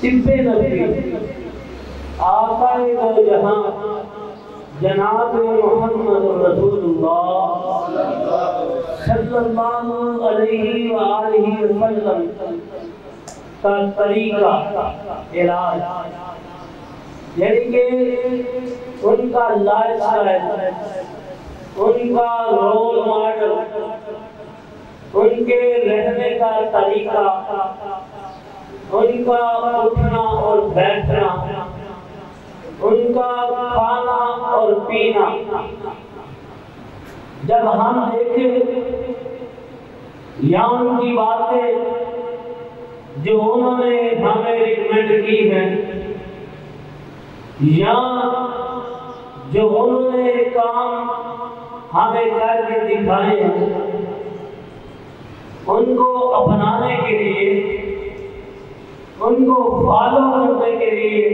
طب نبی آقا دو جہاں جناب محمد رسول اللہ صلی اللہ علیہ وآلہ وسلم کا طریقہ علاج، یعنی کہ ان کا لائف سٹائل، ان کا رول ماڈل، ان کے رہنے کا طریقہ، ان کا اٹھنا اور بیٹھنا، ان کا کھانا اور پینا، جب ہم دیکھیں یا ان کی باتیں جو انہوں نے ہمیں ریکمینڈ کی ہیں، یا جو انہوں نے کام ہمیں کر کے دکھائے ہیں، ان کو اپنانے کے لیے، ان کو فالو کرنے کے لیے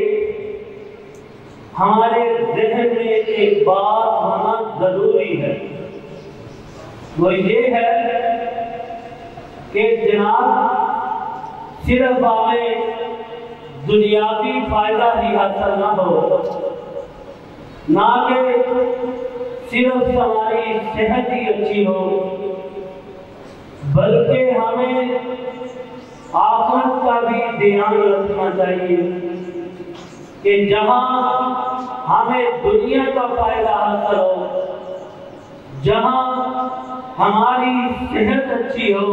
ہمارے ذہن میں ایک بات ہونا ضروری ہے، وہ یہ ہے کہ جناب صرف ہمیں دنیاوی فائدہ ہی حاصل نہ ہو، نہ کہ صرف ہماری صحت ہی اچھی ہو، بلکہ ہمیں آخرت کا بھی دھیان رکھنا چاہیے کہ جہاں ہمیں دنیا کا فائدہ حاصل ہو، جہاں ہماری صحت اچھی ہو،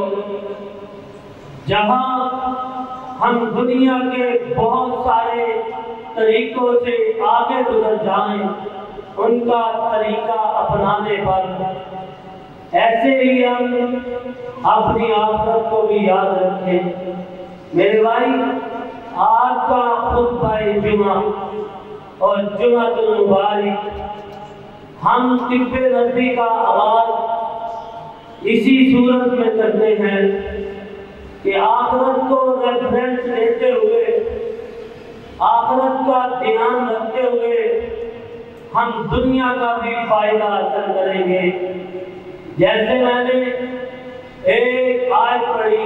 جہاں ہم دنیا کے بہت سارے طریقوں سے آگے گزر جائیں، ان کا طریقہ اپنانے پر ایسے ہی ہم اپنی آخرت کو بھی یاد رکھیں۔ میرے بھائی، آج کا خطبہ جمعہ اور جمعہ المبارک ہم طب نبوی کا آغاز اسی صورت میں کرتے ہیں کہ آخرت کو ریفرنس لیتے ہوئے، آخرت کا دھیان رکھتے ہوئے ہم دنیا کا بھی فائدہ حاصل کریں گے۔ جیسے میں نے ایک آیت پڑھی،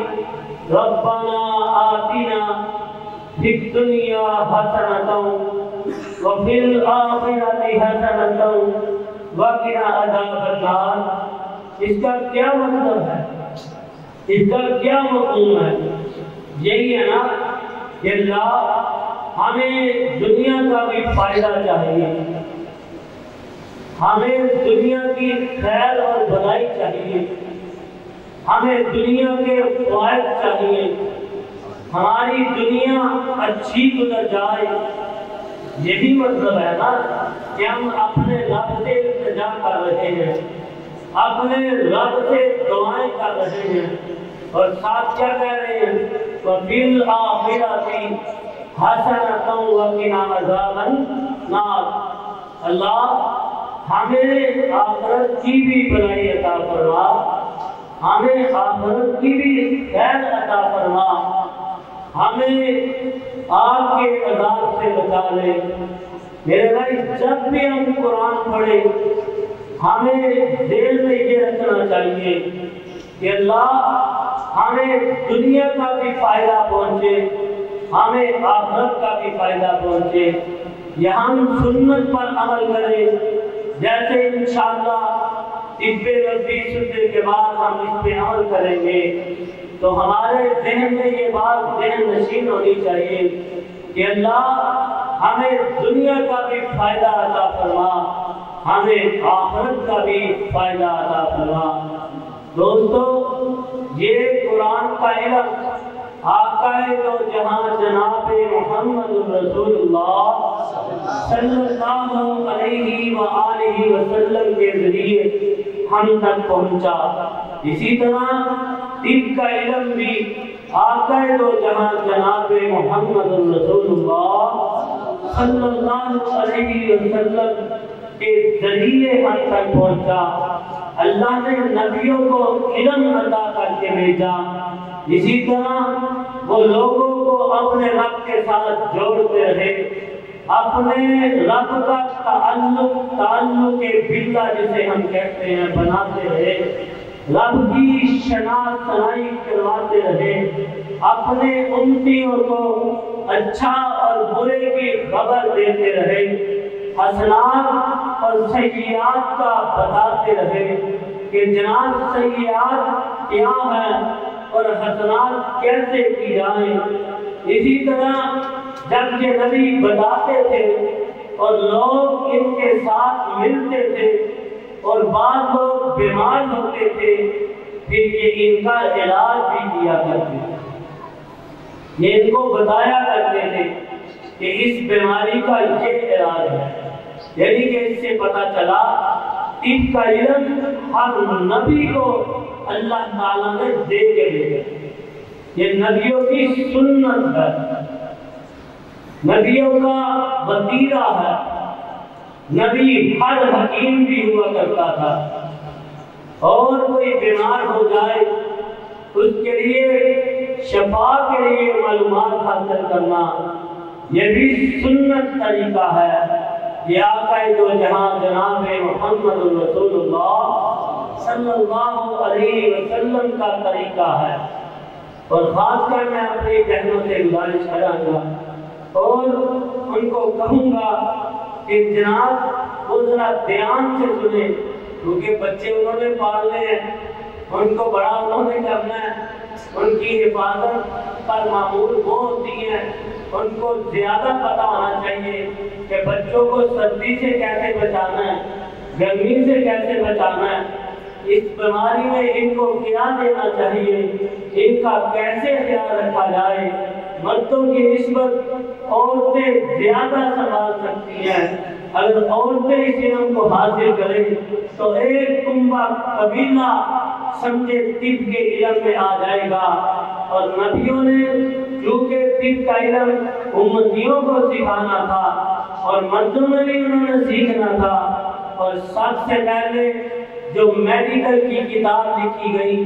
ربنا آتنا فی الدنیا حسنۃ وفی الآخرۃ حسنۃ وقنا عذاب النار۔ اس کا کیا مطلب ہے؟ اس کا کیا مفہوم ہے؟ یہی ہے نا کہ اللہ ہمیں دنیا کا بھی فائدہ چاہیے، ہمیں دنیا کی خیر اور بھلائی چاہیے، ہمیں دنیا کے فوائد چاہیے، ہماری دنیا اچھی گزر جائے۔ یہی مطلب ہے نا کہ ہم اپنے رب سے التجا کر رہے ہیں، اپنے رب سے دعائیں کر رہے ہیں، اور ساتھ کیا کہہ رہے ہیں؟ وَفِي الْآخِرَةِ حَسَنَةً وَقِنَا عَذَابَ النَّارِ۔ اللہ ہمیں آخرت کی بھی بھلائی عطا فرما، ہمیں آخرت کی بھی خیر عطا فرما، ہمیں آگ کے عذاب سے بچا لے۔ میرے بھائی، جب بھی ہم قرآن پڑھیں ہمیں ذہن میں یہ رکھنا چاہیے کہ اللہ ہمیں دنیا کا بھی فائدہ پہنچے، ہمیں آخرت کا بھی فائدہ پہنچے، یا ہم سنت پر عمل کریں۔ جیسے انشاءاللہ طب نبوی سننے کے بعد ہم اس پہ عمل کریں گے تو ہمارے ذہن میں یہ بات ذہن نشین ہونی چاہیے کہ اللہ ہمیں دنیا کا بھی فائدہ عطا فرما، ہمیں آخرت کا بھی فائدہ عطا فرما۔ دوستو، یہ قرآن کا علم آقا دو جہاں جناب محمد رسول اللہ صلی اللہ علیہ وآلہ وسلم کے ذریعے ہم تک پہنچا۔ اسی طرح طب کا علم بھی آقا دو جہاں جناب محمد رسول اللہ صلی اللہ علیہ وسلم کے ذریعے ہم تک پہنچا۔ اللہ نے نبیوں کو علم عطا کر کے بھیجا، اسی طرح وہ لوگوں کو اپنے رب کے ساتھ جوڑتے رہے، اپنے رب کا تعلق باللہ جسے ہم کہتے ہیں بناتے رہے۔ رب کی شناسائی کرواتے رہے، اپنے امتیوں کو اچھا اور برے کی خبر دیتے رہے، حسنات اور سیئات کا بتاتے رہے کہ جناب سیئات کیا ہے اور حسنات کیسے کی جائیں۔ اسی طرح جب یہ نبی بتاتے تھے اور لوگ ان کے ساتھ ملتے تھے اور بعض لوگ بیمار ہوتے تھے، پھر یہ ان کا علاج بھی کیا کرتے تھے، یہ ان کو بتایا کرتے تھے کہ اس بیماری کا یہ علاج ہے۔ یعنی کہ اس سے پتہ چلا طب کا علم ہر نبی کو اللہ تعالیٰ نے دے کے بھیجا، یہ نبیوں کی سنت ہے، نبیوں کا وتیرہ ہے۔ نبی ہر حکیم بھی ہوا کرتا تھا، اور کوئی بیمار ہو جائے اس کے لیے شفا کے لیے معلومات حاصل کرنا یہ بھی سنت طریقہ ہے۔ یہ آقا دو جہاں جناب محمد رسول اللہ صلی اللہ علیہ وسلم کا طریقہ ہے۔ اور خاص کر میں اپنی بہنوں سے گزارش کروں گا اور ان کو کہوں گا کہ جناب وہ ذرا دھیان سے سنیں، کیونکہ بچے انہوں نے پالنے ہیں، ان کو بڑا انہوں نے کرنا ہے، ان کی حفاظت پر معمول وہ ہوتی ہیں، ان کو زیادہ پتہ ہونا چاہیے کہ بچوں کو سردی سے کیسے بچانا ہے، گرمی سے کیسے بچانا ہے، اس بیماری میں ان کو کیا دینا چاہیے، ان کا کیسے خیال رکھا جائے۔ مردوں کی نسبت عورتیں زیادہ سنبھال سکتی ہیں، اگر عورتیں اس علم کو حاصل کریں تو ایک کنبہ قبیلہ سمجھے طب کے علم میں آ جائے گا۔ اور نبیوں نے چونکہ طب کا علم امتیوں کو سکھانا تھا اور مردوں میں بھی انہوں نے سیکھنا تھا، اور سب سے پہلے جو میڈیکل کی کتاب لکھی گئی،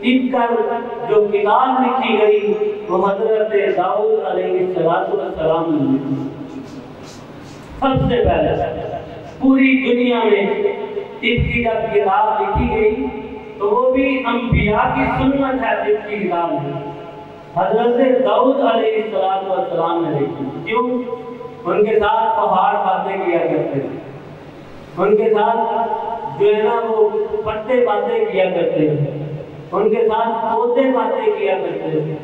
طب کا جو کتاب لکھی گئی وہ حضرت داؤد علیہ السلام نے لکھی۔ سب سے پہلے پوری دنیا میں طب کی جب کتاب لکھی گئی تو وہ بھی انبیاء کی سنت ہے، طب کی کتاب میں حضرت داؤد علیہ السلام نے لکھی۔ کیوں؟ ان کے ساتھ پہاڑ باتیں کیا کرتے تھے، ان کے ساتھ جو ہے نا وہ پتے باتیں کیا کرتے تھے، ان کے ساتھ پودے باتیں کیا کرتے تھے،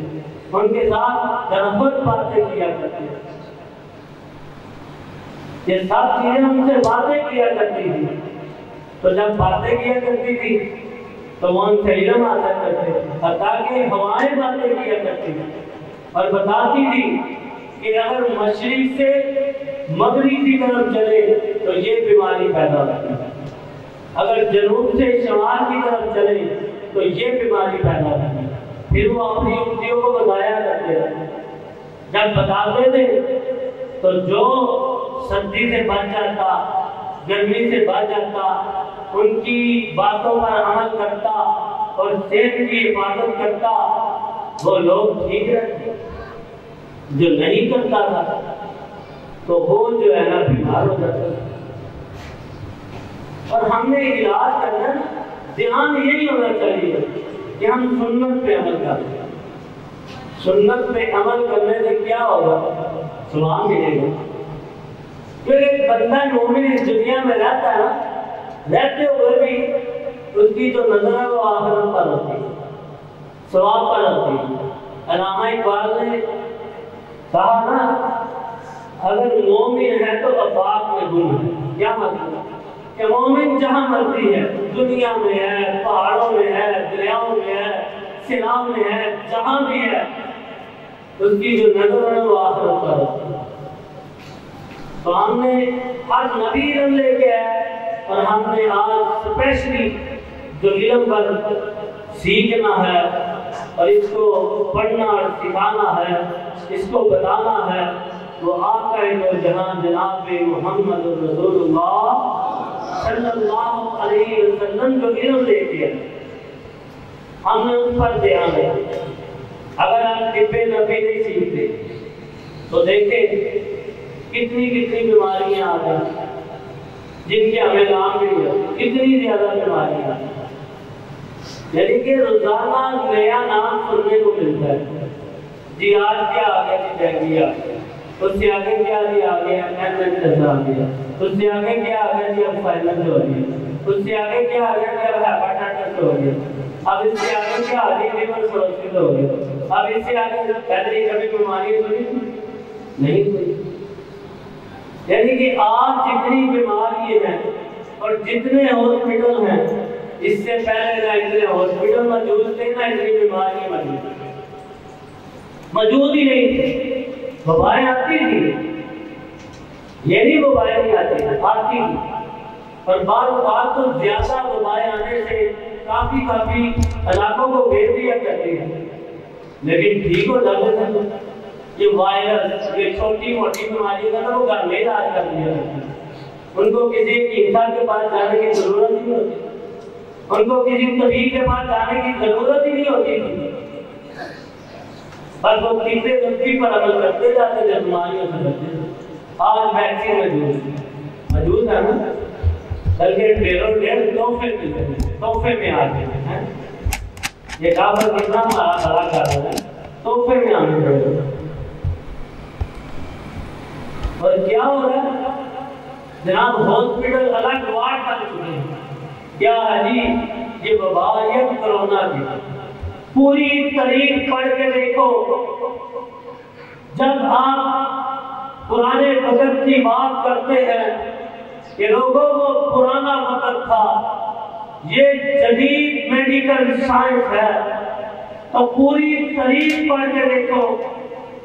ان کے ساتھ درخت باتیں کیا کرتے تھے، یہ سب چیزیں ان سے باتیں کیا کرتی تھی۔ تو جب باتیں کیا کرتی تھی تو وہ ان سے علم حاصل کرتے تھے، حتیٰ کہ ہوائیں باتیں کیا کرتی تھی اور بتاتی تھی کہ اگر مشرق سے مغرب کی طرف چلے تو یہ بیماری پیدا ہوتی ہے، اگر جنوب سے شمال کی طرف چلے تو یہ بیماری پیدا ہوتی ہے۔ پھر وہ اپنی امتیوں کو بتایا کرتے تھے، جب بتاتے تھے تو جو سردی سے بچ جاتا، گرمی سے بچ جاتا، ان کی باتوں پر عمل کرتا اور صحت کی حفاظت کرتا، وہ لوگ ٹھیک رہتے۔ جو نہیں کرتا تھا تو وہ جو ہے نا بیمار ہو جاتا تھا۔ اور ہم نے علاج کرنا، دھیان یہی ہونا چاہیے کہ ہم سنت پہ عمل کریں۔ سنت پہ عمل کرنے سے کیا ہوگا؟ ثواب ملے گا۔ پھر ایک بندہ مومن اس دنیا میں رہتا ہے نا، رہتے ہوئے بھی اس کی جو نظر ہے وہ آخرت پر ہوتی ہے، ثواب پر ہوتی ہے۔ علامہ اقبال نے کہا نا، اگر مومن ہے تو آفاق میں گم ہے۔ کیا مطلب؟ کہ مومن جہاں مرضی ہے، دنیا میں ہے، پہاڑوں میں ہے، دریاؤں میں ہے، سیلاب میں ہے، جہاں بھی ہے، اس کی جو نظر ہے وہ آخرت پر ہوتی ہے۔ تو ہم نے ہر نبی علم لے کے آئے اور ہم نے آج اسپیشلی جو علم پر سیکھنا ہے اور اس کو پڑھنا اور سکھانا ہے، اس کو بتانا ہے، وہ آقا دو جہاں جناب محمد رسول اللہ صلی اللہ علیہ وسلم جو علم لے کے آئے، ہم نے اس پر دھیان دیا۔ اگر آپ طب نبی نہیں سیکھتے تو دیکھیں کتنی بیماریاں آ گئی جن کے ہمیں نام نہیں ہے، کتنی زیادہ بیماریاں۔ یعنی کہ روزانہ نیا نام سننے کو ملتا ہے. جی آج کیا آ گیا؟ جی ڈینگی آ گیا. اس سے آگے کیا جی آ گیا؟ انفلوئنزا آ گیا. اس سے آگے کیا آ گیا؟ جی اب فائلنس ہو گیا. اس سے آگے کیا آ گیا؟ جی اب ہیپاٹائٹس ہو گیا. اب اس سے آگے کیا آ گیا؟ لیور سروسس ہو گیا. اب اس سے آگے پہلے کبھی بیماری سنی نہیں سنی. یعنی کہ آج جتنی بیماری ہیں اور جتنے ہاسپٹل ہیں، اس سے پہلے نہ اتنے ہاسپٹل موجود تھے نہ اتنی بیماریاں موجود ہی نہیں تھی. وبائیں آتی تھی، یہ نہیں وبائیں نہیں آتی تھی، اور بار تو زیادہ وبائیں آنے سے کافی علاقوں کو گھیر دیا کرتی ہے. لیکن ٹھیک ہو جاتے تھے. یہ وائرس، یہ چھوٹی موٹی بیماری کا نا وہ گھر میں علاج کر دیا کرتے ہیں. ان کو کسی انسان کے پاس جانے کی ضرورت نہیں ہوتی. ان کو کسی طبیب کے پاس جانے کی ضرورت ہی نہیں ہوتی تھی. بس وہ تیسرے غلطی پر عمل کرتے جاتے تھے، بیماریوں سے بچتے تھے. آج ویکسین موجود ہے نا، بلکہ ڈیڑھ تحفے میں آتے ہیں. یہ کافر کتنا بڑا کر رہا ہے، تحفے میں آنے پڑے. اور کیا ہو رہا ہے جناب؟ ہاسپٹل الگ وارڈ بن چکے ہیں. کیا ہے جی؟ یہ وبائیت کرونا کی پوری تاریخ پڑھ کے دیکھو. جب آپ پرانے وقت کی بات کرتے ہیں کہ لوگوں کو پرانا وقت تھا، یہ جدید میڈیکل سائنس ہے، تو پوری تاریخ پڑھ کے دیکھو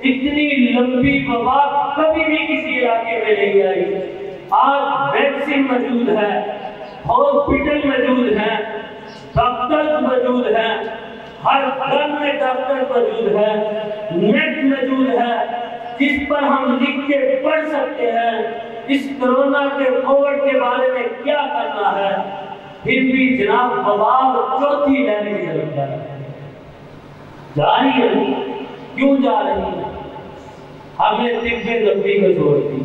اتنی لمبی وبا کبھی بھی کسی علاقے میں نہیں آئی. آج ویکسین موجود ہے، ہاسپٹل موجود ہیں، ڈاکٹر موجود ہیں، ہر گھر میں ڈاکٹر موجود ہے، نیٹ موجود ہے جس پر ہم لکھ کے پڑھ سکتے ہیں اس کرونا کے کووڈ کے بارے میں کیا کرنا ہے. پھر بھی جناب وبا چوتھی لہر کی طرف جا رہی ہے. کیوں جا رہی ہے؟ ہم نے طب نبوی کو چھوڑ دی.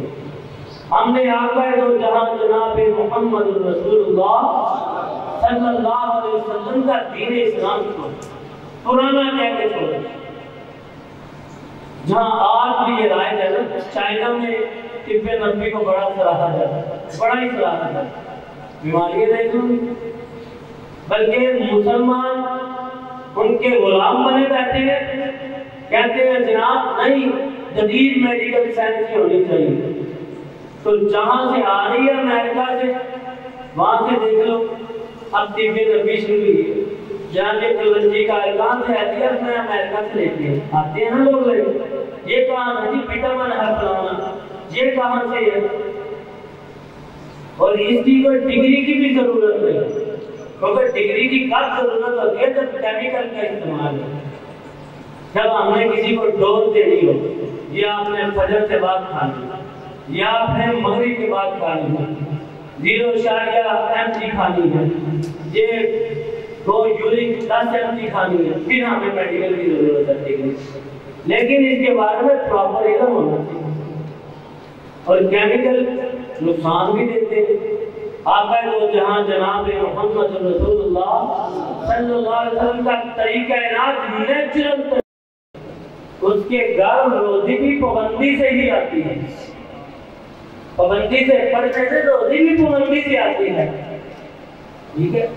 ہم نے آقا دو جہاں جناب محمد رسول اللہ صلی اللہ علیہ وسلم کا دین اسلام چھوڑ پرانا کہہ کے چھوڑ. جہاں آج بھی یہ رائج ہے نا، چائنا میں طب نبوی کو بڑا سراہا جاتا ہے، بڑا ہی سراہا جاتا ہے. بیماریاں دیکھو، بلکہ مسلمان ان کے غلام بنے بیٹھے ہیں. کہتے ہیں جناب نہیں، جدید میڈیکل سائنس کی ہونی چاہیے. تو جہاں سے آ رہی ہے امریکہ سے، وہاں سے دیکھ لو اب طب نبوی شروع ہوئی ہے. جہاں کے کلنجی کا اعلان سے آتی ہے اپنے امریکہ سے لے کے آتے ہیں نا لوگ لے. یہ کہاں ہے جی؟ وٹامن ہے فلانا، یہ کہاں سے ہے؟ اور اس کی کوئی ڈگری کی بھی ضرورت نہیں، کیونکہ ڈگری کی کب ضرورت ہوتی ہے؟ جب کیمیکل کا استعمال ہے. جب ہم نے کسی کو ڈوز دینی ہو، یا آپ نے فجر سے بعد کھانی، یا آپ نے مغرب کے بعد کھانی ہے، 0.5 mg کھانی ہے، یہ 2 یورک 10 mg کھانی ہے، پھر ہمیں میڈیکل کی ضرورت ہے. لیکن اس کے بارے میں پراپر علم ہونا چاہیے. اور کیمیکل نقصان بھی دیتے ہیں. آقا دو جہاں جناب محمد رسول اللہ صلی اللہ علیہ وسلم کا طریقہ علاج نیچرل، اس کے گھر روزی بھی پابندی سے ہی آتی ہے. پابندی سے پڑھنے سے روزی بھی پابندی سے آتی ہے. ٹھیک ہے.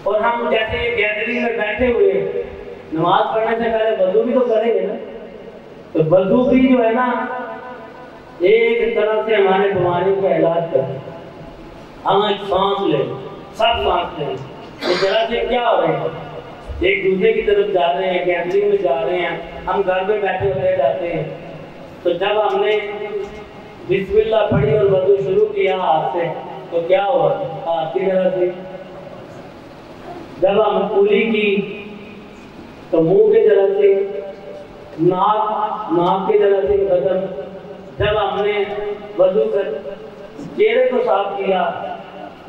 اور ہم جیسے گیدرنگ میں بیٹھے ہوئے نماز پڑھنے سے پہلے وضو بھی تو کریں گے نا. تو وضو بھی جو ہے نا ایک طرح سے ہمارے بیماریوں کا علاج کرتے ہیں. ہم ایک سانس لیں، سب سانس لیں. اس طرح سے کیا ہو رہا ہے؟ ایک دوسرے کی طرف جا رہے ہیں، گیدرنگ میں جا رہے ہیں، ہم گھر میں بیٹھے ہوئے جاتے ہیں. تو جب ہم نے بسم اللہ پڑھی اور وضو شروع کیا ہاتھ سے، تو کیا ہوا؟ ہاتھ کی طرح سے. جب ہم کولی کی تو منہ کی طرف سے، ناک کی طرف سے بدن. جب ہم نے وضو کر چہرے کو صاف کیا،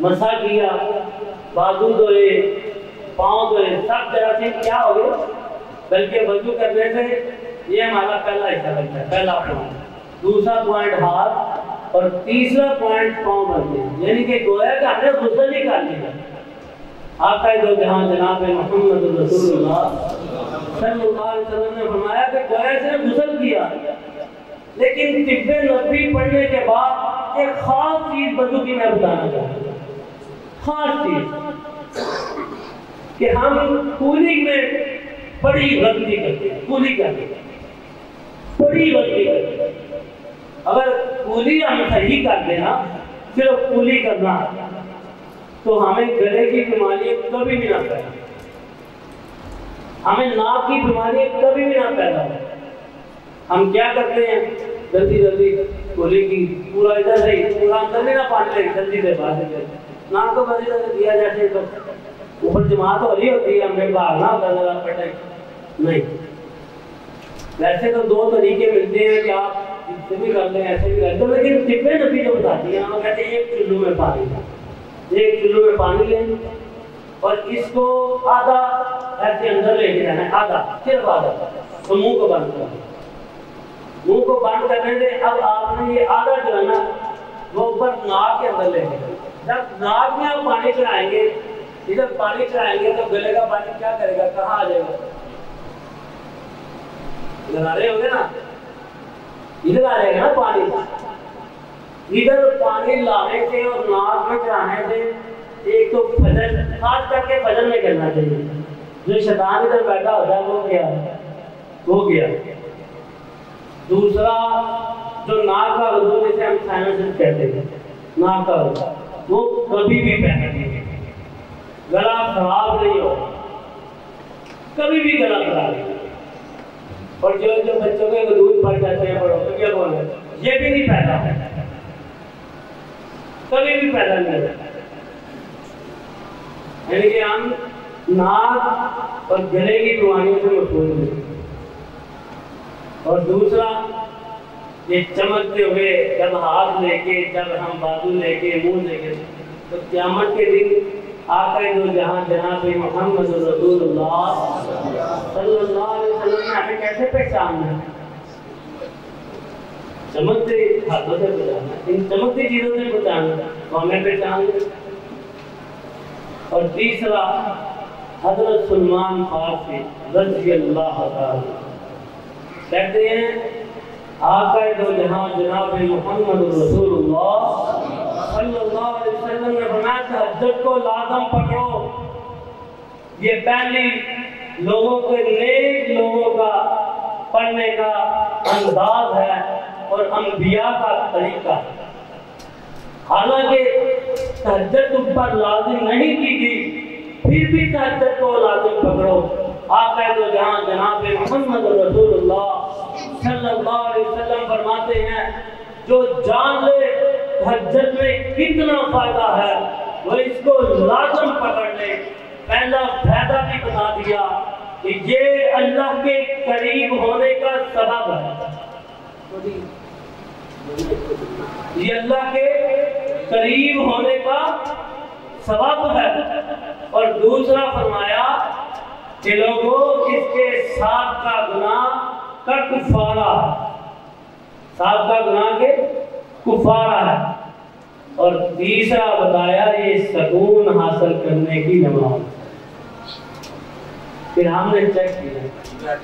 مسح کیا، بازو دھوئے، پاؤں دھوئے، سب طرح سے کیا ہو گیا؟ بلکہ وضو کرنے سے یہ ہمارا پہلا حصہ لگتا ہے، پہلا پوائنٹ. دوسرا پوائنٹ ہاتھ، اور تیسرا پوائنٹ پاؤں بنتے ہیں. یعنی کہ گویا کہ ہم نے غسل ہی کر لیا. آقا دو جہاں جناب محمد رسول اللہ صلی اللہ علیہ وسلم نے فرمایا کہ گویا سے غسل کیا، لیکن طب نبوی پڑھنے کے بعد ایک خاص چیز وضو کی میں بتانا چاہتا ہوں، خاص چیز کہ ہم کولی میں بڑی غلطی کرتے ہیں، کولی کرتے ہیں، بڑی غلطی کرتے ہیں۔ اگر کولی ہم صحیح کر دینا، صرف کولی کرنا، تو ہمیں گلے کی بیماری کبھی بھی نہ پیدا، ہمیں ناک کی بیماری کبھی بھی نہ پیدا ہو۔ ہم کیا کرتے ہیں، جلدی جلدی کولی کی پورا ادھر سے پورا اندر نہیں نہ پانی لے جلدی سے باہر سے ناک کو بڑی طرح دیا جیسے اوپر جماعت ہو رہی ہوتی ہے، ہمیں بھاگنا ہوتا ہے ذرا پٹے نہیں۔ ویسے تو دو طریقے ملتے ہیں کہ آپ اس سے بھی کر لیں ایسے بھی کر لیں، لیکن طب نبوی جو بتاتی ہیں ہم کہتے ہیں ایک چلو میں پانی لیں، ایک چلو میں پانی لیں اور اس کو آدھا ایسے اندر لے کے جانا ہے، آدھا صرف آدھا، تو منہ کو بند کرنا، منہ کو بند کرنے سے اب آپ نے یہ آدھا جو ہے نا وہ اوپر ناک کے اندر لے کے جب ناک میں آپ پانی چڑھائیں گے، ادھر پانی چڑھائیں گے تو گلے کا پانی کیا کرے گا، کہاں آ جائے گا، ادھر آ رہے ہوں گے نا، ادھر آ جائے گا نا پانی، ادھر پانی لانے سے اور ناک میں چڑھانے سے ایک تو فجر، خاص کر کے فجر میں کرنا چاہیے، جو شیطان ادھر بیٹھا ہوتا ہے وہ کیا ہو گیا۔ دوسرا جو ناک کا وضو جسے ہم سائنسز کہتے ہیں، ناک کا وضو وہ کبھی بھی پہنا نہیں، گلا خراب نہیں ہو، کبھی بھی گلا خراب نہیں۔ اور جو بچوں کے دودھ پڑ جاتے ہیں بڑوں کو کیا بولے، یہ بھی نہیں پیدا ہوتا، کبھی بھی پیدا نہیں ہوتا۔ یعنی کہ ہم ناک اور گلے کی بیماریوں سے محفوظ ہیں۔ اور دوسرا یہ چمکتے ہوئے جب ہاتھ لے کے، جب ہم بازو لے کے، منہ لے کے، تو قیامت کے دن آقا دو جہاں جناب محمد رسول اللہ صلی اللہ علیہ وسلم نے ہمیں کیسے پہچاننا ہے، چمکتے ہاتھوں سے پہچاننا، ان چمکتی چیزوں سے پہچاننا تو ہمیں پہچان لیں۔ اور تیسرا حضرت سلمان فارسی رضی اللہ تعالی کہتے ہیں آقا دو جہاں جناب محمد رسول اللہ صلی اللہ علیہ وسلم نے فرمایا تہجد کو لازم پکڑو، یہ پہلی لوگوں کے نیک لوگوں کا پڑھنے کا انداز ہے اور انبیاء کا طریقہ ہے۔ حالانکہ تہجد تم پر لازم نہیں کی گئی، پھر بھی تہجد کو لازم پکڑو۔ آقا دو جہاں جناب محمد رسول اللہ صلی اللہ علیہ وسلم فرماتے ہیں جو جان لے تہجد میں کتنا فائدہ ہے وہ اس کو لازم پکڑ لے۔ پہلا فائدہ بھی بتا دیا کہ یہ اللہ کے قریب ہونے کا سبب ہے، یہ اللہ کے قریب ہونے کا سبب ہے۔ اور دوسرا فرمایا کہ لوگوں اس کے ساتھ کا گناہ کا کفارہ ہے، ساتھ کا گناہ کے کفارہ ہے۔ اور تیسرا بتایا یہ سکون حاصل کرنے کی نماز۔ پھر ہم نے چیک کیا،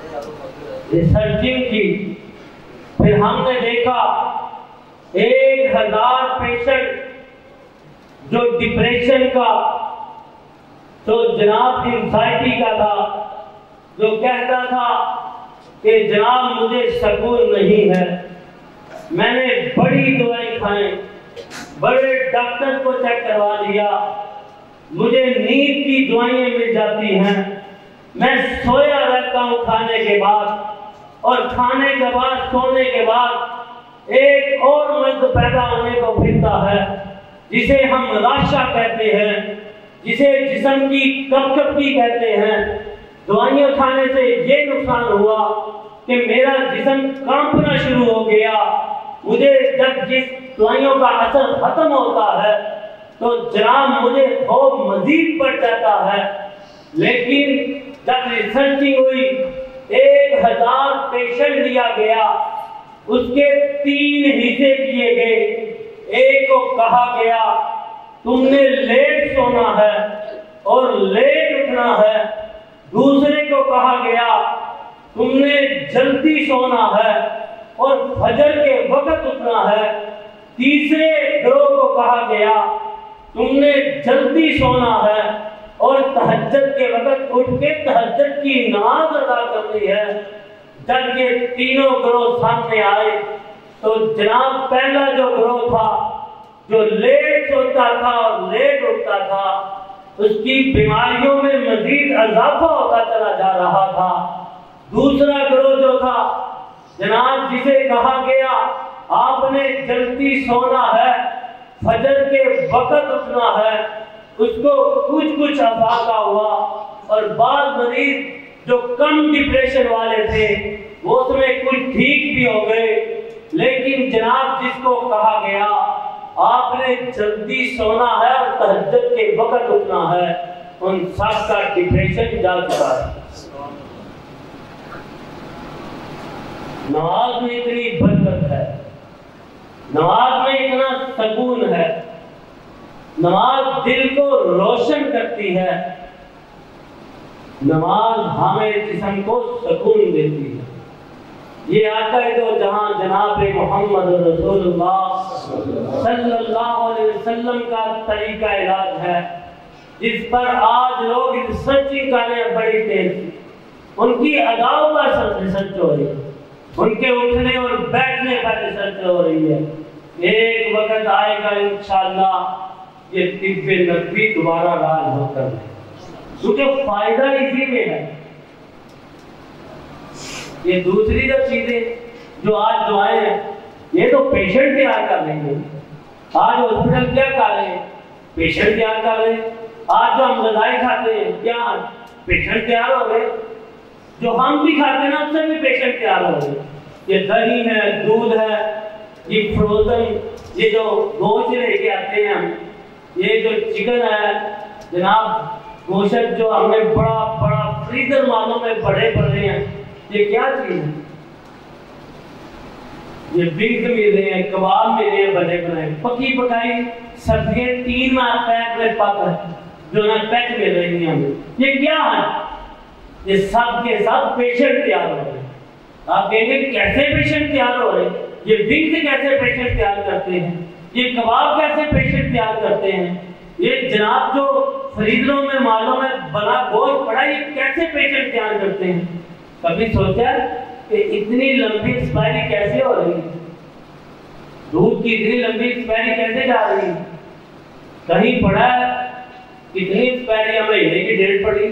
ریسرچنگ کی، پھر ہم نے دیکھا 1000 پیشنٹ جو ڈپریشن کا، جو جناب انزائٹی کا تھا، جو کہتا تھا کہ جناب مجھے سکون نہیں ہے، میں نے بڑی دوائیں کھائیں، بڑے ڈاکٹر کو چیک کروا لیا، مجھے نیند کی دوائیں مل جاتی ہیں، میں سویا رہتا ہوں کھانے کے بعد، اور کھانے کے بعد سونے کے بعد ایک اور مرض پیدا ہونے کو پھرتا ہے جسے ہم راشا کہتے ہیں، جسے جسم کی کپکپی کہتے ہیں۔ دوائیاں کھانے سے یہ نقصان ہوا کہ میرا جسم کانپنا شروع ہو گیا، مجھے جب جس دوائیوں کا اثر ختم ہوتا ہے تو جناب مجھے خوف مزید بڑھ جاتا ہے۔ لیکن جب ریسرچنگ ہوئی 1000 پیشنٹ لیا گیا، اس کے 3 حصے کیے گئے، ایک کو کہا گیا تم نے لیٹ سونا ہے اور لیٹ اٹھنا ہے، دوسرے کو کہا گیا تم نے جلدی سونا ہے اور فجر کے وقت اٹھنا ہے، تیسرے گروہ کو کہا گیا تم نے جلدی سونا ہے اور تہجد کے وقت اٹھ کے تہجد کی نماز ادا کرنی ہے۔ جب یہ تینوں گروہ سامنے آئے تو جناب پہلا جو گروہ تھا جو لیٹ سوتا تھا اور لیٹ اٹھتا تھا، اس کی بیماریوں میں مزید اضافہ ہوتا چلا جا رہا تھا۔ دوسرا گروہ جو تھا جناب جسے کہا گیا آپ نے جلدی سونا ہے، فجر کے وقت اٹھنا ہے، اس کو کچھ افاقہ ہوا، اور بعض مریض جو کم ڈپریشن والے تھے وہ اس میں کچھ ٹھیک بھی ہو گئے، لیکن جناب جس کو کہا گیا آپ نے جلدی سونا ہے اور تہجد کے وقت اٹھنا ہے، ان سب کا ڈپریشن جا چکا ہے۔ نماز میں اتنی برکت ہے، نماز میں اتنا سکون ہے، نماز دل کو روشن کرتی ہے، نماز ہمیں جسم کو سکون دیتی ہے۔ یہ آقا دو جہاں جناب محمد رسول اللہ صلی اللہ علیہ وسلم کا طریقہ علاج ہے، جس پر آج لوگ ریسرچنگ کر رہے ہیں بڑی تیز، ان کی اداؤں پر ریسرچ ہو رہی ہے، ان کے اٹھنے اور بیٹھنے پر ریسرچ ہو رہی ہے۔ ایک وقت آئے گا انشاءاللہ یہ طب نبوی دوبارہ راج ہو کر ہے، کیونکہ فائدہ اسی میں ہے۔ یہ دوسری جو چیزیں جو آج دعائیں ہیں یہ تو پیشنٹ تیار کر رہے ہیں، آج ہاسپٹل کیا کر رہے ہیں؟ پیشنٹ تیار کر رہے ہیں۔ آج جو ہم غذائیں کھاتے ہیں کیا پیشنٹ تیار ہو رہے ہیں؟ جو ہم بھی کھاتے ہیں نا اس سے بھی پیشنٹ تیار ہو رہے ہیں۔ یہ دہی ہے، دودھ ہے، یہ فروزن، یہ جو گوشت لے کے آتے ہیں ہم، یہ جو چکن ہے جناب، گوشت جو ہم نے بڑا بڑا فریزر مالوں میں بڑے پڑے ہیں، یہ کیا چیز ہے؟ یہ ونگ مل رہے ہیں، کباب مل رہے ہیں بنے بنائے، پکی پکائی سبزیاں 3 ماہ پیک میں پک ہے جو نا پیک مل رہی ہیں ہمیں، یہ کیا ہے؟ یہ سب کے ساتھ پیشنٹ تیار ہو رہے ہیں۔ آپ کہیں گے کیسے پیشنٹ تیار ہو رہے ہیں؟ یہ ونگ سے کیسے پیشنٹ تیار کرتے ہیں؟ یہ کباب کیسے پیشنٹ تیار کرتے ہیں؟ یہ جناب جو فریزروں میں مالوں میں بنا گوشت پڑا یہ کیسے پیشنٹ تیار کرتے ہیں؟ کبھی سوچا کہ اتنی لمبی ایکسپائری کیسے ہو رہی ہے؟ دودھ کی اتنی لمبی ایکسپائری کیسے جا رہی ہے؟ کہیں پڑا ہے کتنی ایکسپائری مہینے کی ڈیٹ پڑی؟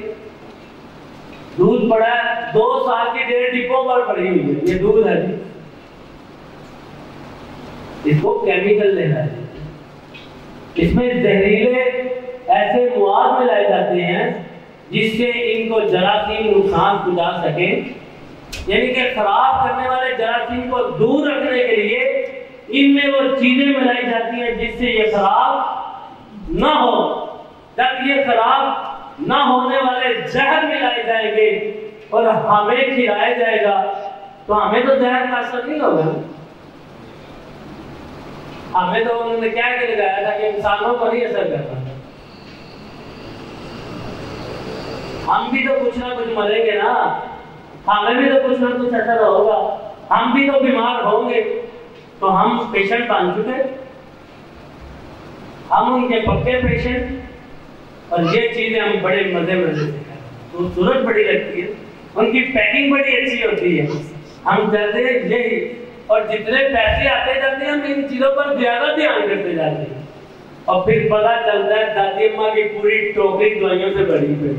دودھ پڑا ہے 2 سال کی ڈیٹ ڈپوں پر پڑی ہوئی ہے، یہ دودھ ہے جی، اس کو کیمیکل لینا ہے، اس میں زہریلے ایسے مواد ملائے جاتے ہیں جس سے ان کو جراثیم نقصان پہنچا سکیں، یعنی کہ خراب کرنے والے جراثیم کو دور رکھنے کے لیے ان میں وہ چیزیں ملائی جاتی ہیں جس سے یہ خراب نہ ہو۔ جب یہ خراب نہ ہونے والے زہر ملائے جائیں گے اور ہمیں کھلایا جائے گا تو ہمیں تو زہر کا اثر نہیں ہوگا، ہمیں تو انہوں نے کیا کہ لگایا تھا کہ انسانوں کو نہیں اثر کرتا، ہم بھی تو کچھ نہ کچھ مریں گے نا، ہمیں بھی تو کچھ نہ کچھ اثر ہوگا، ہم بھی تو بیمار ہوں گے، تو ہم پیشنٹ بن چکے، ہم ان کے پکے پیشنٹ، اور یہ چیزیں ہم بڑے مزے سے خوبصورت بڑی لگتی ہے، ان کی پیکنگ بڑی اچھی ہوتی ہے، ہم چاہتے ہیں یہی، اور جتنے پیسے آتے جاتے ہیں ہم ان چیزوں پر زیادہ دھیان کرتے جاتے ہیں، اور پھر پتہ چلتا ہے دادی اماں کی پوری ٹوکری دوائیوں سے بڑی پڑی،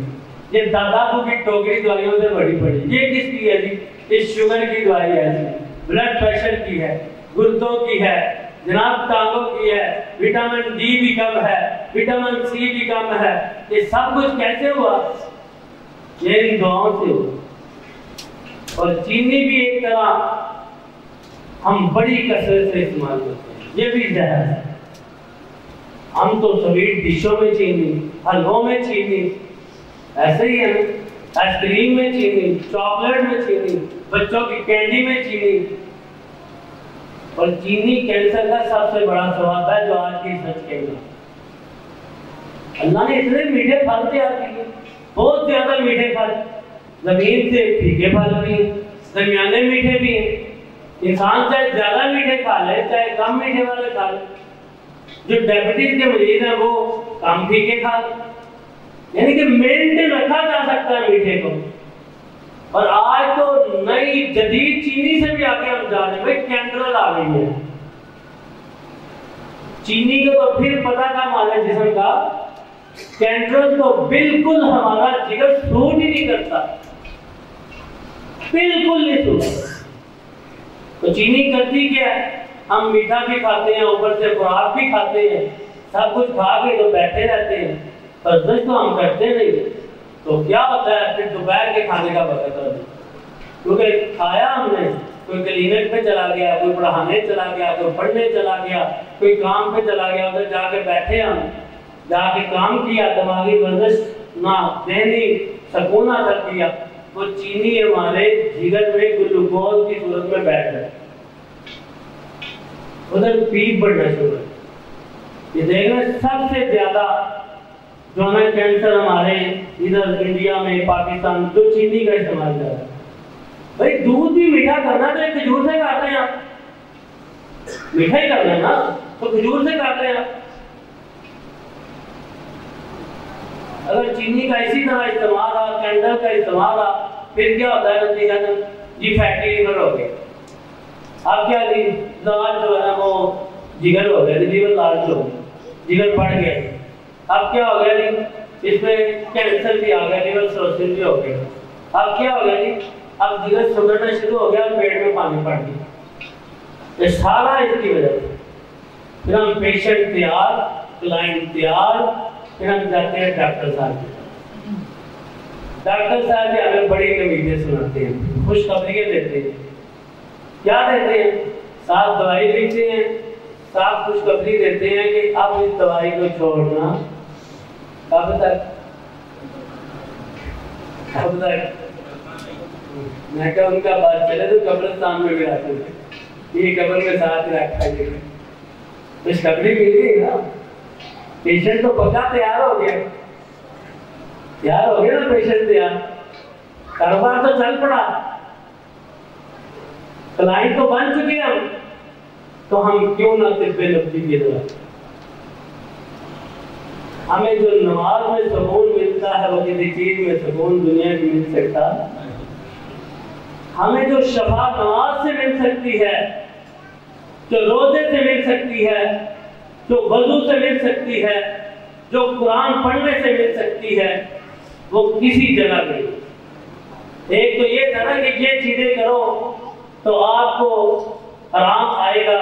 یہ دادا کو کی ٹوکری دوائیوں سے بڑی پڑی، یہ کس کی ہے جی؟ یہ شوگر کی دوائی ہے، بلڈ پریشر کی ہے، گردوں کی ہے جناب، ٹانگوں کی ہے، وٹامن ڈی بھی کم ہے، وٹامن سی بھی کم ہے، یہ سب کچھ کیسے ہوا؟ یہ ان دعاؤں سے ہوا۔ اور چینی بھی ایک طرح ہم بڑی کثرت سے استعمال کرتے ہیں، یہ بھی زہر ہے، ہم تو سویٹ ڈشوں میں چینی، حلووں میں چینی، ایسے ہی ہے، آئس کریم میں چینی، چاکلیٹ میں چینی، بچوں کی کینڈی میں چینی، اور چینی کینسر کا سب سے بڑا سبب ہے جو آج کی سچ کہنا، اللہ نے اتنے میٹھے پھل تیار کیے، بہت زیادہ میٹھے پھل، زمین سے پھیکے پھل بھی ہیں، درمیانے میٹھے بھی ہیں۔ انسان چاہے زیادہ میٹھے کھا لے چاہے کم میٹھے والے کھا لے، جو ڈائبٹیز کے مریض ہیں وہ کم پھیکے کھا لے، یعنی کہ مینٹین رکھا جا سکتا ہے میٹھے کو۔ اور آج تو نئی جدید چینی سے بھی آگے ہم جا رہے ہیں، بھائی کینٹرل آ گئی ہے چینی کو، تو پھر پتہ تھا ہمارے جسم کا کینٹرل تو بالکل ہمارا جگر سوٹ ہی نہیں کرتا، بالکل نہیں سوٹ۔ تو چینی کرتی کیا ہے، ہم میٹھا بھی کھاتے ہیں، اوپر سے خوراک بھی کھاتے ہیں، سب کچھ کھا کے تو بیٹھے رہتے ہیں، ورزش تو ہم کرتے نہیں۔ تو کیا ہوتا ہے پھر دوپہر کے کھانے کا وقت ہوتا ہے، کیونکہ کھایا ہم نے، کوئی کلینک پہ چلا گیا، کوئی پڑھانے چلا گیا، کوئی پڑھنے چلا گیا، کوئی کام پہ چلا گیا، ادھر جا کے بیٹھے ہم، جا کے کام کیا، دماغی ورزش نہ، ذہنی سکون حاصل کیا، وہ چینی ہمارے جگر میں گلوکوز کی صورت میں بیٹھ گئے، ادھر پیپ بڑھنا شروع ہے۔ یہ دیکھ رہے سب سے زیادہ جو ہے کینسر ہمارے ادھر انڈیا میں، پاکستان، جو چینی کا استعمال کر رہا ہے۔ بھائی دودھ بھی میٹھا کرنا تو کھجور سے کھاتے ہیں آپ، میٹھا ہی کرنا ہے نا، تو کھجور سے کھاتے ہیں آپ۔ اگر چینی کا اسی طرح استعمال رہا، کینڈل کا استعمال رہا، پھر کیا ہوتا ہے نتیجہ جی فیٹی لیور ہو گیا۔ اب کیا جی لارج جو ہے وہ جگر ہو گیا، لیور لارج ہو گیا، جگر بڑھ گیا۔ اب کیا ہو گیا جی اس میں کینسر بھی آ گیا، لیور سروسس بھی ہو گیا۔ اب کیا ہو گیا جی اب جگر سگڑنا شروع ہو گیا، پیٹ میں پانی پڑ گیا۔ یہ سارا اس کی وجہ سے پھر ہم پیشنٹ تیار، کلائنٹ تیار، پھر ہم جاتے ہیں ڈاکٹر صاحب کے۔ ڈاکٹر صاحب بھی ہمیں بڑی کمیٹیں سناتے ہیں، خوشخبریاں دیتے ہیں۔ کیا دیتے ہیں؟ صاحب دوائی لکھتے ہیں، صاحب خوشخبری دیتے ہیں کہ اب اس دوائی کو چھوڑنا کب تک؟ کب تک؟ میں کہا ان کا بات چلے تو قبرستان میں بھی آتے ہیں، یہ قبر میں ساتھ رکھا ہے، خوشخبری مل گئی نا، پیشنٹ تو پکا تیار ہو گیا، تیار ہو گیا نا پیشنٹ تیار، کاروبار تو چل پڑا، کلائنٹ تو بن چکے ہم، تو ہم کیوں نہ طب نبوی کی طرف؟ ہمیں جو نماز میں سکون ملتا ہے وہ کسی چیز میں سکون دنیا کی مل سکتا، ہمیں جو شفا نماز سے مل سکتی ہے، جو روزے سے مل سکتی ہے، جو وضو سے مل سکتی ہے، جو قرآن پڑھنے سے مل سکتی ہے، وہ کسی جگہ نہیں۔ ایک تو یہ تھا نا کہ یہ چیزیں کرو تو آپ کو آرام آئے گا،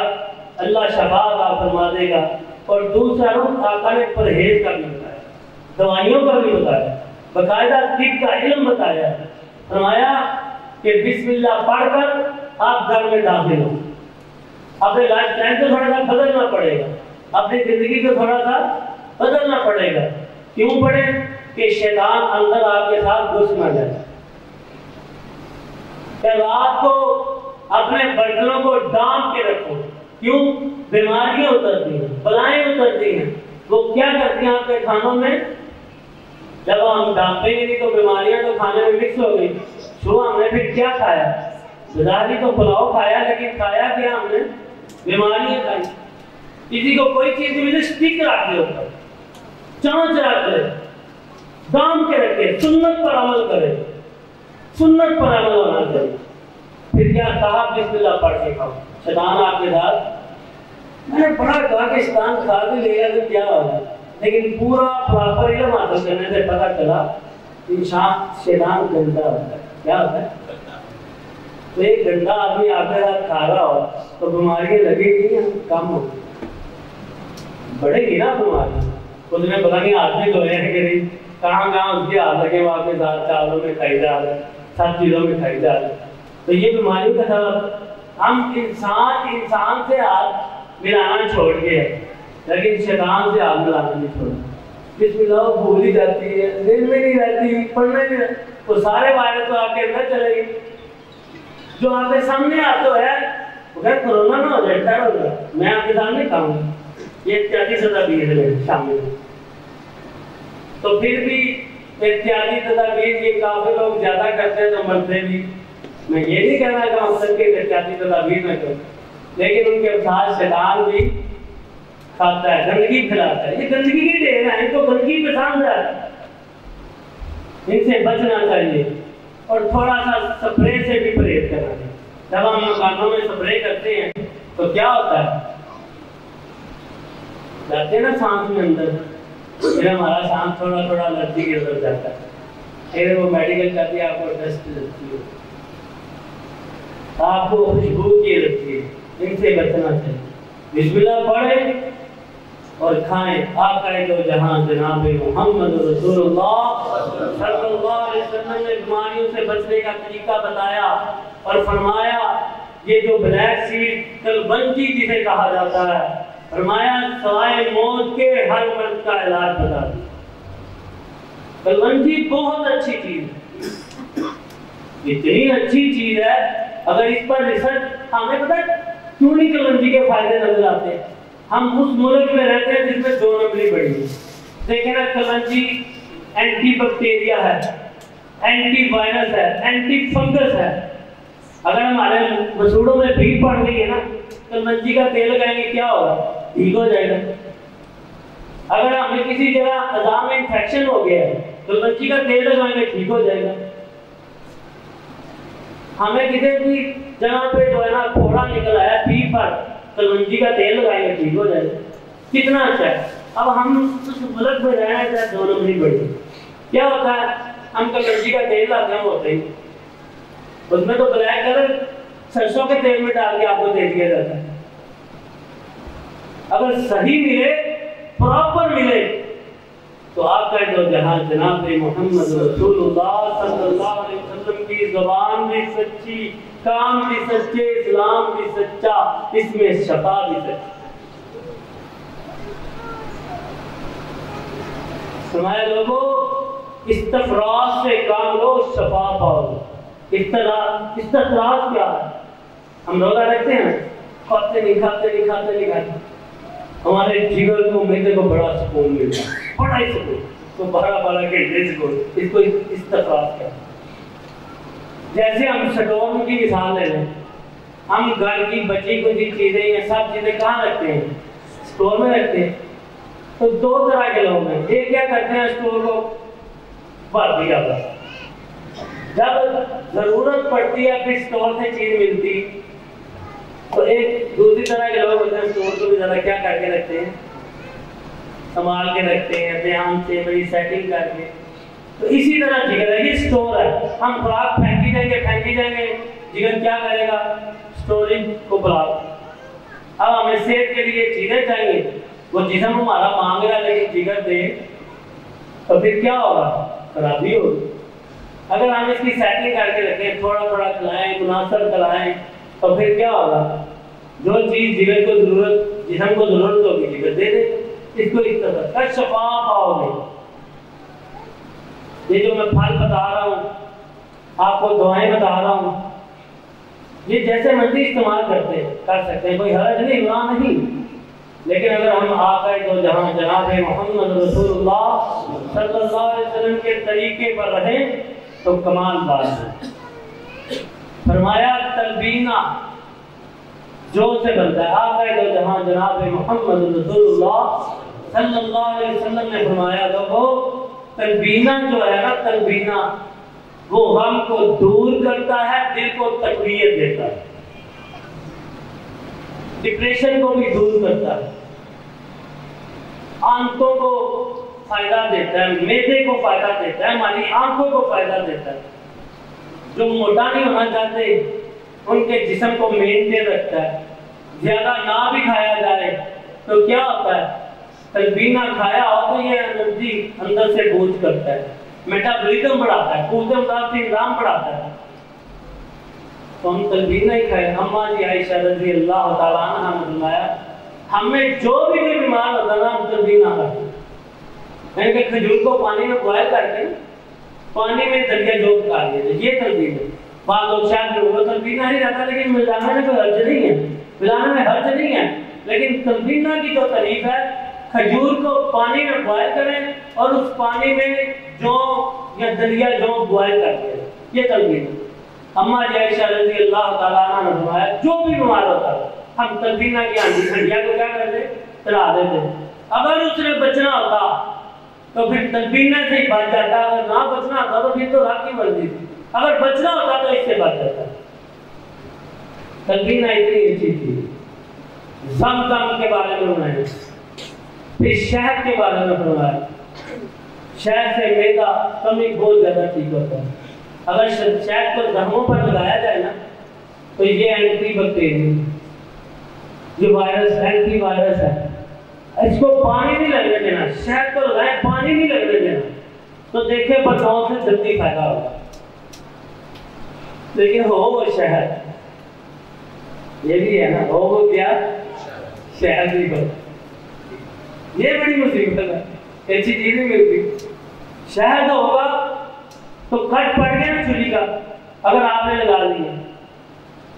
اللہ شفا عطا فرما دے گا، اور دوسرا رخ آقا نے پرہیز کا بھی بتایا، دوائیوں کا بھی بتایا، باقاعدہ طب کا علم بتایا، فرمایا کہ بسم اللہ پڑھ کر آپ گھر میں داخل ہو، اپنے لائف اسٹائل کو تھوڑا سا بدلنا پڑے گا، اپنی زندگی کو تھوڑا سا بدلنا پڑے گا۔ کیوں پڑے؟ کہ شیطان اندر آپ کے ساتھ گھس نہ جائے، کہ رات کو اپنے برتنوں کو ڈانپ کے رکھو۔ کیوں؟ بیماریاں اترتی ہیں، بلائیں اترتی ہیں، وہ کیا کرتی ہیں آپ کے کھانوں میں؟ جب ہم ڈانپیں گے نہیں تو بیماریاں تو کھانے میں مکس ہو گئی۔ صبح ہم نے پھر کیا کھایا؟ بظاہر تو پلاؤ کھایا، لیکن کھایا کیا ہم نے؟ بیماریاں کھائی۔ کسی کو کوئی چیز ملے سٹک رکھ دے اوپر، چانچ رکھ دے، دام کے رکھے، سنت پر عمل کرے، سنت پر عمل ہونا چاہیے۔ پھر کیا کہا؟ بسم اللہ پڑھ کے کھاؤ۔ شیطان آپ کے ساتھ، میں نے بڑا کہا کہ شیطان کھا بھی لے گا تو کیا ہوگا، لیکن پورا پراپر علم حاصل کرنے سے پتہ چلا انسان شیطان گندا ہوتا ہے۔ کیا ہوتا ہے؟ تو ایک گندا آدمی آپ کے ساتھ کھا رہا ہو تو بیماریاں لگے گی یا کم ہو بڑھے گی نا بیماری؟ اس نے پتا نہیں آدمی دھوئے ہیں کہ نہیں، کہاں کہاں اس کی ہاتھ لگے، وہاں کے ساتھ چاولوں میں کھائی جا رہے، سب چیزوں میں کھائی جا رہے۔ تو یہ بیماریوں کا سبب ہم انسان سے ہاتھ ملانا چھوڑ گئے، لیکن شیطان سے ہاتھ ملانا نہیں چھوڑا۔ بسم اللہ بھول ہی جاتی ہے، دل میں نہیں رہتی، پڑھنے نہیں رہتی، وہ سارے وائرس تو آپ کے اندر چلے گی۔ جو آپ کے سامنے آتا ہے وہ کہ کرونا نہ ہو جائے، ڈر ہو جائے، میں آپ کے سامنے کھاؤں گا، یہ 34 سزا دی ہے شامل۔ تو پھر بھی احتیاطی تدابیر یہ کافی لوگ زیادہ کرتے ہیں تو مرتے بھی. میں یہ نہیں کہنا کہ مقصد کے احتیاطی تدابیر نہ کریں، لیکن ان کے ساتھ شیطان بھی کھاتا ہے، گندگی پھیلاتا ہے. یہ گندگی کی ڈھیر ہے، ان کو گندگی پسند ہے، ان سے بچنا چاہیے. اور تھوڑا سا سپرے سے بھی پرہیز کرنا چاہیے. جب ہم مکانوں میں سپرے کرتے ہیں تو کیا ہوتا ہے، جاتے ہیں نا سانس میں اندر، پھر ہمارا سانس تھوڑا تھوڑا الرجی کی طرف جاتا ہے، پھر وہ میڈیکل کہتی ہے آپ کو ڈسٹ لگتی ہے، آپ کو خوشبو کی لگتی ہے. ان سے بچنا چاہیے. بسم اللہ پڑھیں اور کھائیں. آقا دو جہاں جناب محمد رسول اللہ صلی اللہ علیہ وسلم نے بیماریوں سے بچنے کا طریقہ بتایا اور فرمایا یہ جو بلیک سیڈ کلبنجی جسے کہا جاتا ہے، فرمایا سوائے موت کے ہر مرض کا علاج بتا دیا. کلبنجی بہت اچھی چیز ہے، اتنی اچھی چیز ہے اگر اس پر ریسرچ ہمیں پتہ ہے کیوں نہیں کلبنجی کے فائدے نظر آتے ہیں. ہم اس ملک میں رہتے ہیں جس میں 2 نمبری بڑی ہے. دیکھیں نا کلبنجی اینٹی بیکٹیریا ہے، اینٹی وائرس ہے، اینٹی فنگس ہے. اگر ہمارے مسوڑوں میں بھیگ پڑ گئی ہے نا، کلبنجی کا تیل لگائیں گے کیا ہوگا، ٹھیک ہو جائے گا. اگر ہمیں کسی جگہ عظام میں انفیکشن ہو گیا ہے، کلبنجی کا تیل لگائیں گے ٹھیک ہو جائے گا. ہمیں کسی بھی جگہ پہ جو ہے نا پھوڑا نکل آیا پیپ پر، کلبنجی کا تیل لگائیں گے ٹھیک ہو جائے گا. کتنا اچھا ہے. اب ہم اس ملک میں رہے ہیں چاہے 2 نمبری بڑی، کیا ہوتا ہے ہم کلبنجی کا تیل لاتے ہیں ہوتے ہی اس میں تو بلیک کلر سرسوں کے تیل میں ڈال کے آپ کو دے دیا جاتا ہے. اگر صحیح ملے، پراپر ملے، تو آپ کا دو جہاں جناب محمد رسول اللہ صلی اللہ علیہ وسلم کی زبان بھی سچی، کام بھی سچے، اسلام بھی سچا، اس میں شفا بھی سچی. فرمایا لوگوں استفراغ سے کام لو، شفا پاؤ. استفراغ کیا ہے؟ ہم روزہ رکھتے ہیں، کھاتے نہیں ہمارے جگر کو میدے کو بڑا سکون ملتا ہے، بڑا ہی سکون، تو 12 گھنٹے سکون. اس کو استفراغ کیا ہے؟ جیسے ہم سٹور کی مثال لے لیں، ہم گھر کی بچی کچی چیزیں یہ سب چیزیں کہاں رکھتے ہیں، سٹور میں رکھتے ہیں. تو 2 طرح کے لوگ ہیں. ایک کیا کرتے ہیں سٹور کو بھر دیا بس، جب ضرورت پڑتی ہے پھر سٹور سے چیز ملتی. تو ایک دوسری طرح کے لوگ ہوتے ہیں سٹور کو بھی زیادہ کیا کر کے رکھتے ہیں، سنبھال کے رکھتے ہیں، دھیان سے بڑی سیٹنگ کر کے. تو اسی طرح جگر ہے، یہ سٹور ہے. ہم خوراک پھینکی جائیں گے، جگر کیا کرے گا، سٹورنگ کو بلاک. اب ہمیں صحت کے لیے چیزیں چاہیے، وہ جسم ہمارا مانگ رہا ہے لیکن جگر دے تو پھر کیا ہوگا، خرابی ہوگی. اگر ہم اس کی سیٹنگ کر کے رکھیں، تھوڑا تھوڑا کھلائیں، مناسب کھلائیں، تو پھر کیا ہوگا، جو چیز جگر کو ضرورت، جسم کو ضرورت ہوگی جگر دے دے. اس کو اس طرح کا شفا پاؤ گے. یہ جو میں پھل بتا رہا ہوں، آپ کو دعائیں بتا رہا ہوں، یہ جیسے مرضی استعمال کر سکتے ہیں، کوئی حرج نہیں، گناہ نہیں. لیکن اگر ہم آقا دو جہاں جناب محمد رسول اللہ صلی اللہ علیہ وسلم کے طریقے پر رہیں تو کمال بات ہے. فرمایا تلبینہ جو سے بنتا ہے. آقا دو جہاں جناب محمد رسول اللہ صلی اللہ علیہ وسلم نے فرمایا لوگوں تلبینہ جو ہے نا، تلبینہ وہ غم کو دور کرتا ہے، دل کو تقویت دیتا ہے، ڈپریشن کو بھی دور کرتا ہے، آنکھوں کو فائدہ دیتا ہے، معدے کو فائدہ دیتا ہے، ہماری آنکھوں کو فائدہ دیتا ہے. جو موٹا نہیں ہونا چاہتے ان کے جسم کو مینٹین رکھتا ہے. زیادہ نہ بھی کھایا جائے تو کیا ہوتا ہے، تلبینہ کھایا ہو تو یہ انرجی اندر سے بوجھ کرتا ہے، میٹابولزم بڑھاتا ہے، قوت مدافعتی نظام بڑھاتا ہے. تو ہم تلبینہ ہی کھائیں. اماں جی عائشہ رضی اللہ تعالیٰ عنہ نے فرمایا ہمیں جو بھی کوئی بیمار ہوتا نا ہم تلبینہ کھاتے ہیں. یعنی کہ کھجور کو پانی میں بوائل کر کے پانی میں دریا جو پکا لیتے، یہ تلبینہ. بعض لوگ شاید وہ تلبینہ ہی رہتا ہے، لیکن ملانے میں کوئی حرج نہیں ہے، ملانے میں حرج نہیں ہے. لیکن تلبینہ کی جو تعریف ہے کھجور کو پانی میں بوائل کریں اور اس پانی میں جو یا دلیا جو بوائل کرتے ہیں، یہ تلقین ہے۔ اما عائشہ رضی اللہ تعالیٰ عنہ نے فرمایا جو بھی بیمار ہوتا ہے ہم تلقینہ کی ہنڈیا کو کیا کرتے چلا دیتے، اگر اس نے بچنا ہوتا تو پھر تلقینہ سے ہی بچ جاتا، اگر نہ بچنا ہوتا تو پھر تو رب کی مرضی تھی، اگر بچنا ہوتا تو اس سے بچ جاتا۔ تلقینہ اتنی اچھی تھی۔ زمزم کے بارے میں انہوں نے پھر شہد کے بارے میں فرمایا، شہد سے معدہ کمی بہت زیادہ ٹھیک ہوتا ہے، اگر شہد کو زخموں پر لگایا جائے نا تو یہ اینٹی بیکٹیریل، یہ وائرس اینٹی وائرس ہے، اس کو پانی نہیں لگنے دینا، شہد کو لگائیں پانی نہیں لگنے دینا تو دیکھیں بچوں سے جلدی فائدہ ہوگا۔ لیکن ہو وہ شہد، یہ بھی ہے نا، ہو وہ کیا شہد بھی بن، یہ بڑی مصیبت ہے، ایسی چیز نہیں ملتی۔ شہد ہوگا تو کٹ پڑ گیا نا چھری کا، اگر آپ نے لگا لیا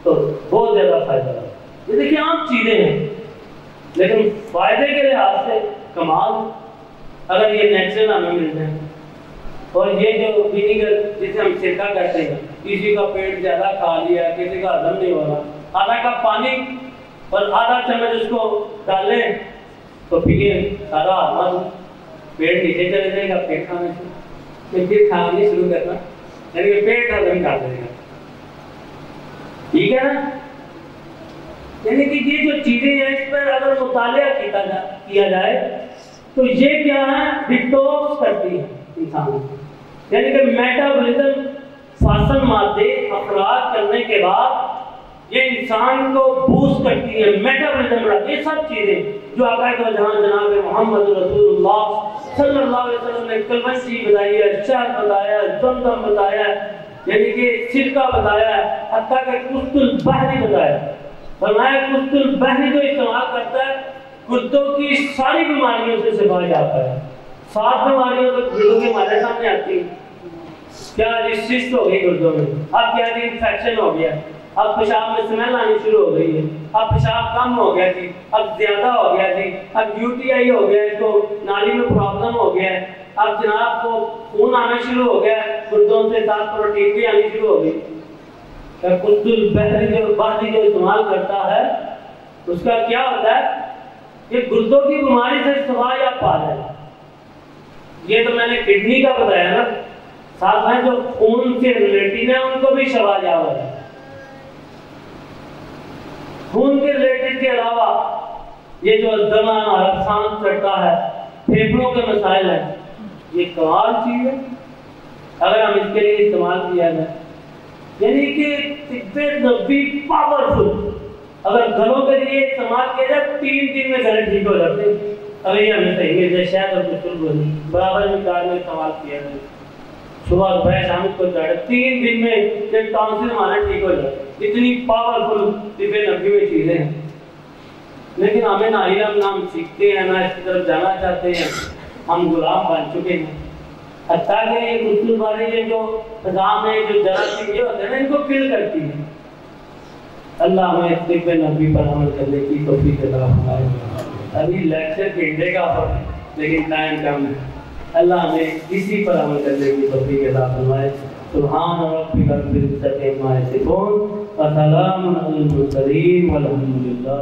تو بہت زیادہ فائدہ ہوگا۔ یہ دیکھیں عام چیزیں ہیں لیکن فائدے کے لحاظ سے کمال، اگر یہ نیچرل ہمیں مل جائے۔ اور یہ جو ونیگر جسے ہم سرکہ کہتے ہیں، کسی کا پیٹ زیادہ کھا لیا، کسی کا ہضم نہیں ہو رہا، آدھا کپ پانی اور آدھا چمچ اس کو ڈالیں تو پیے، سارا ہمارا پیٹ نیچے چلے جائے گا، پیٹ کھانے سے پھر کھانے شروع کرنا، یعنی کہ پیٹ ہضم کر دے گا، ٹھیک ہے نا۔ یعنی کہ یہ جو چیزیں ہیں اس پر اگر مطالعہ کیا جائے تو یہ کیا ہے، ڈیٹاکس کرتی ہے انسان کو، یعنی کہ میٹابولزم فاسن مادے اخراج کرنے کے بعد یہ انسان کو بوسٹ کرتی ہے، میٹابولزم بڑھاتی ہے۔ یہ سب چیزیں جو عقائد و جہاں جناب محمد رسول اللہ صلی اللہ علیہ وسلم نے کلمنسی بتائی ہے، شہد بتایا ہے، زمزم بتایا ہے، یعنی کہ سرکہ بتایا ہے، حتیٰ کہ قسط البحری بتایا ہے۔ فرمایا قسط البحری جو استعمال کرتا ہے گردوں کی ساری بیماریوں سے شفا جاتا ہے۔ 7 بیماریوں تو گردوں کے ہمارے سامنے آتی ہیں، کیا جی سسٹ ہو گئی گردوں میں، اب کیا جی انفیکشن ہو گیا، اب پیشاب میں سمیل آنی شروع ہو گئی ہے، اب پیشاب کم ہو گیا جی، اب زیادہ ہو گیا جی، اب یو ٹی آئی ہو گیا، اس کو نالی میں پرابلم ہو گیا ہے، اب جناب کو خون آنا شروع ہو گیا ہے، گردوں سے ساتھ پروٹین بھی آنی شروع ہو گئی۔ قسط البحری جو استعمال کرتا ہے اس کا کیا ہوتا ہے، یہ گردوں کی بیماری سے شفا یا پا جائے۔ یہ تو میں نے کڈنی کا بتایا نا، ساتھ میں جو خون سے ریلیٹڈ ہے ان کو بھی شفا یا ہوا ہے۔ خون کے ریلیٹڈ کے علاوہ یہ جو دمہ ہمارا سانس چڑھتا ہے، پھیپھڑوں کے مسائل ہیں، یہ کمال چیز ہے اگر ہم اس کے لیے استعمال کیا جائے، یعنی کہ طب نبوی پاورفل، اگر گھروں کے لیے استعمال کیا جائے 3 دن میں گھر ٹھیک ہو جاتے ہیں، اگر یہ ہمیں صحیح مل جائے، شاید اور بالکل برابر مقدار میں استعمال کیا جائے، صبح دوپہر شام کو چڑھے 3 دن میں یہ ٹانسل ہمارا ٹھیک ہو جائے۔ اتنی پاورفل طب نبوی میں چیزیں ہیں، لیکن ہمیں نہ علم، نہ ہم سیکھتے ہیں، نہ اس کی طرف جانا چاہتے ہیں، ہم غلام بن چکے ہیں۔ حتیٰ کہ یہ غسل والے یہ جو نظام ہے، جو جراثیم یہ ہوتے ہیں نا، ان کو کل کرتی ہے۔ اللہ ہمیں طب نبوی پر عمل کرنے کی توفیق عطا فرمائے۔ ابھی لیکچر گھنٹے کا ہو لیکن ٹائم کم ہے، اللہ ہمیں اسی پر عمل کرنے کی توفیق عطا فرمائے۔ سبحان ربک رب العزۃ عما یصفون وسلام علی المرسلین والحمد للہ۔